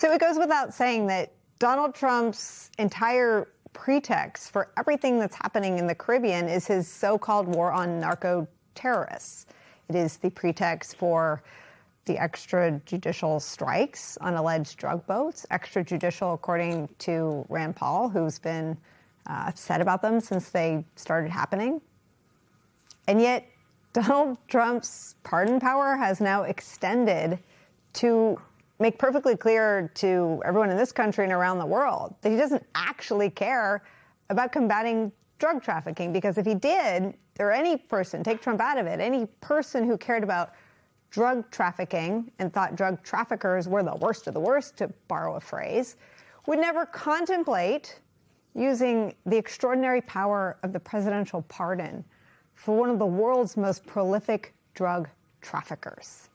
So it goes without saying that Donald Trump's entire pretext for everything that's happening in the Caribbean is his so-called war on narco-terrorists. It is the pretext for the extrajudicial strikes on alleged drug boats, extrajudicial according to Rand Paul, who's been upset about them since they started happening. And yet Donald Trump's pardon power has now extended to make perfectly clear to everyone in this country and around the world that he doesn't actually care about combating drug trafficking. Because if he did, or any person, take Trump out of it, any person who cared about drug trafficking and thought drug traffickers were the worst of the worst, to borrow a phrase, would never contemplate using the extraordinary power of the presidential pardon for one of the world's most prolific drug traffickers.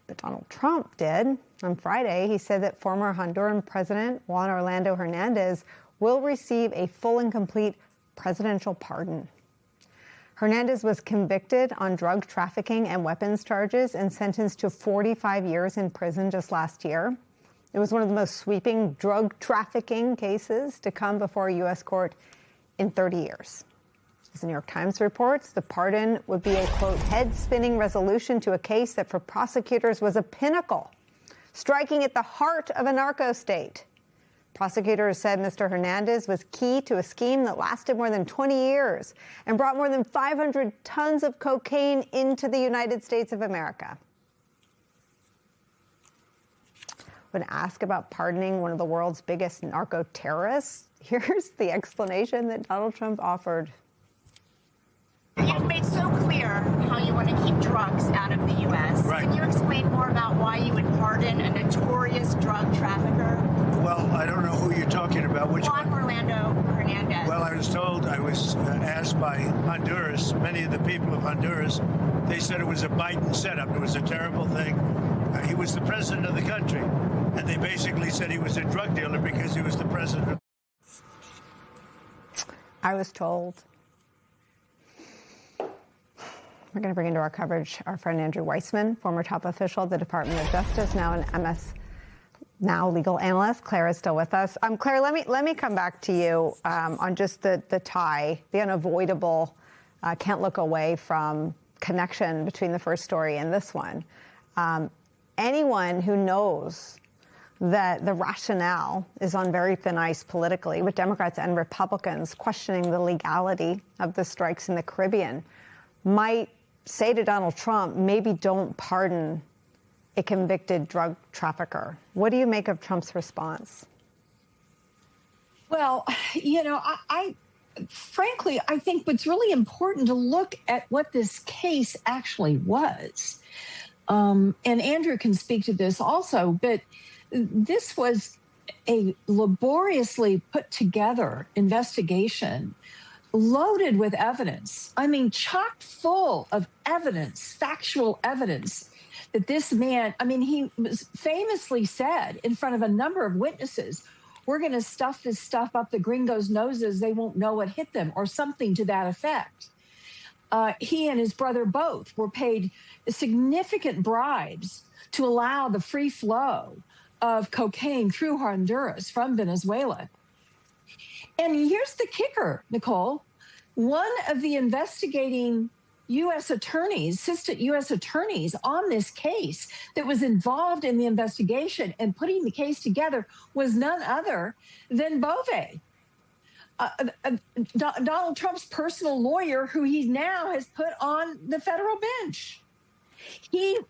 But Donald Trump did. On Friday, he said that former Honduran President Juan Orlando Hernandez will receive a full and complete presidential pardon. Hernandez was convicted on drug trafficking and weapons charges and sentenced to 45 years in prison just last year. It was one of the most sweeping drug trafficking cases to come before a U.S. court in 30 years. As the New York Times reports, the pardon would be a, quote, head-spinning resolution to a case that for prosecutors was a pinnacle, striking at the heart of a narco state. Prosecutors said Mr. Hernandez was key to a scheme that lasted more than 20 years and brought more than 500 tons of cocaine into the United States of America. When asked about pardoning one of the world's biggest narco terrorists, here's the explanation that Donald Trump offered. You've made so clear how you want to keep drugs out of the U.S. Right. Can you explain more about why you would pardon a notorious drug trafficker? Well, I don't know who you're talking about. Which Juan Orlando Hernandez. Well, I was asked by Honduras, many of the people of Honduras, they said it was a Biden setup. It was a terrible thing. He was the president of the country. And they basically said he was a drug dealer because he was the president. I was told. We're going to bring into our coverage our friend Andrew Weissmann, former top official at the Department of Justice, now an MS Now legal analyst. Claire is still with us. Claire, let me come back to you on just the tie, the unavoidable, can't look away from connection between the first story and this one. Anyone who knows that the rationale is on very thin ice politically, with Democrats and Republicans questioning the legality of the strikes in the Caribbean, might say to Donald Trump, maybe don't pardon a convicted drug trafficker. What do you make of Trump's response? Well, frankly, I think what's really important to look at what this case actually was. And Andrew can speak to this also, but this was a laboriously put together investigation loaded with evidence. I mean, chock full of evidence, factual evidence that this man, he was famously said in front of a number of witnesses, we're going to stuff this stuff up the gringos' noses. They won't know what hit them, or something to that effect. He and his brother both were paid significant bribes to allow the free flow of cocaine through Honduras from Venezuela. And here's the kicker, Nicole. One of the investigating U.S. attorneys, assistant U.S. attorneys on this case that was involved in the investigation and putting the case together was none other than Bove, Donald Trump's personal lawyer, who he now has put on the federal bench.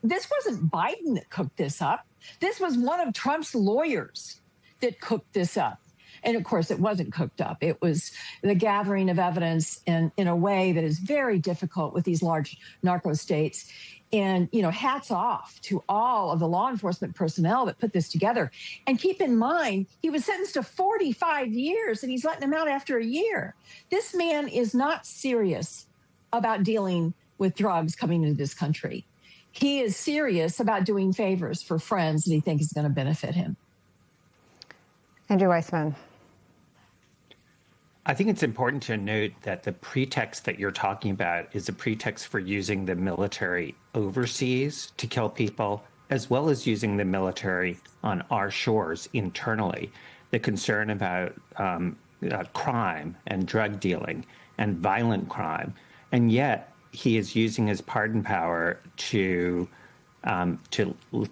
This wasn't Biden that cooked this up. This was one of Trump's lawyers that cooked this up. And of course, it wasn't cooked up. It was the gathering of evidence in a way that is very difficult with these large narco states. And, hats off to all of the law enforcement personnel that put this together. And keep in mind, he was sentenced to 45 years and he's letting him out after a year. This man is not serious about dealing with drugs coming into this country. He is serious about doing favors for friends that he thinks is going to benefit him. Andrew Weissmann. I think it's important to note that the pretext that you're talking about is a pretext for using the military overseas to kill people as well as using the military on our shores internally, the concern about crime and drug dealing and violent crime. And yet he is using his pardon power to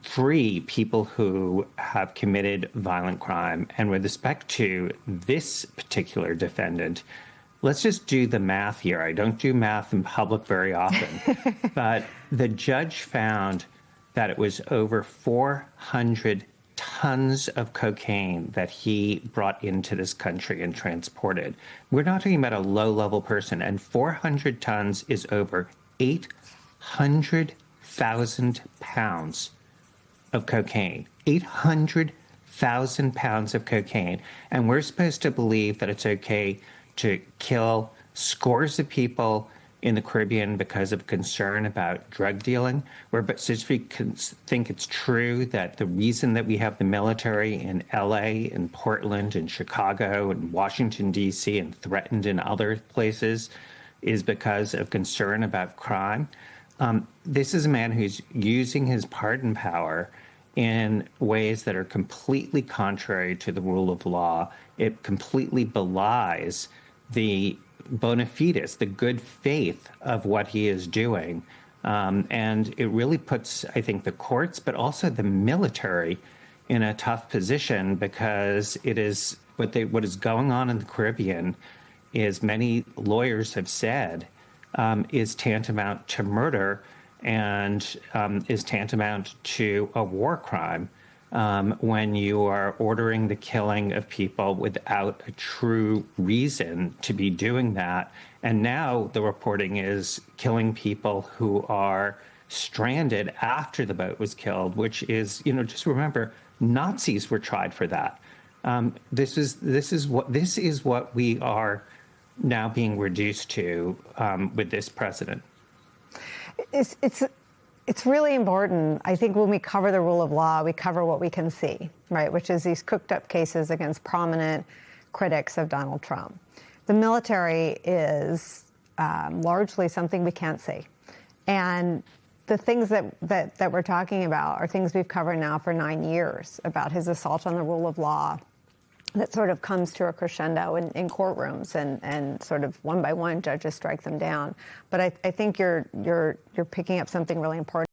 free people who have committed violent crime. And with respect to this particular defendant, let's just do the math here. I don't do math in public very often, but the judge found that it was over 400 tons of cocaine that he brought into this country and transported. We're not talking about a low-level person, and 400 tons is over 800,000 pounds of cocaine. 800,000 pounds of cocaine. And we're supposed to believe that it's okay to kill scores of people in the Caribbean because of concern about drug dealing. We're supposed to think it's true that the reason that we have the military in LA and Portland and Chicago and Washington, D.C. and threatened in other places is because of concern about crime. This is a man who's using his pardon power in ways that are completely contrary to the rule of law. It completely belies the bona fides, the good faith of what he is doing. And it really puts, I think, the courts, but also the military in a tough position, because it is what is going on in the Caribbean is, many lawyers have said, is tantamount to murder and is tantamount to a war crime. When you are ordering the killing of people without a true reason to be doing that. And now the reporting is killing people who are stranded after the boat was killed, which is, just remember, Nazis were tried for that. This is what we are now being reduced to with this president. It's really important. I think when we cover the rule of law, we cover what we can see, right? Which is these cooked up cases against prominent critics of Donald Trump. The military is largely something we can't see. And the things that we're talking about are things we've covered now for 9 years about his assault on the rule of law that sort of comes to a crescendo in courtrooms, and sort of one by one judges strike them down. But I think you're picking up something really important.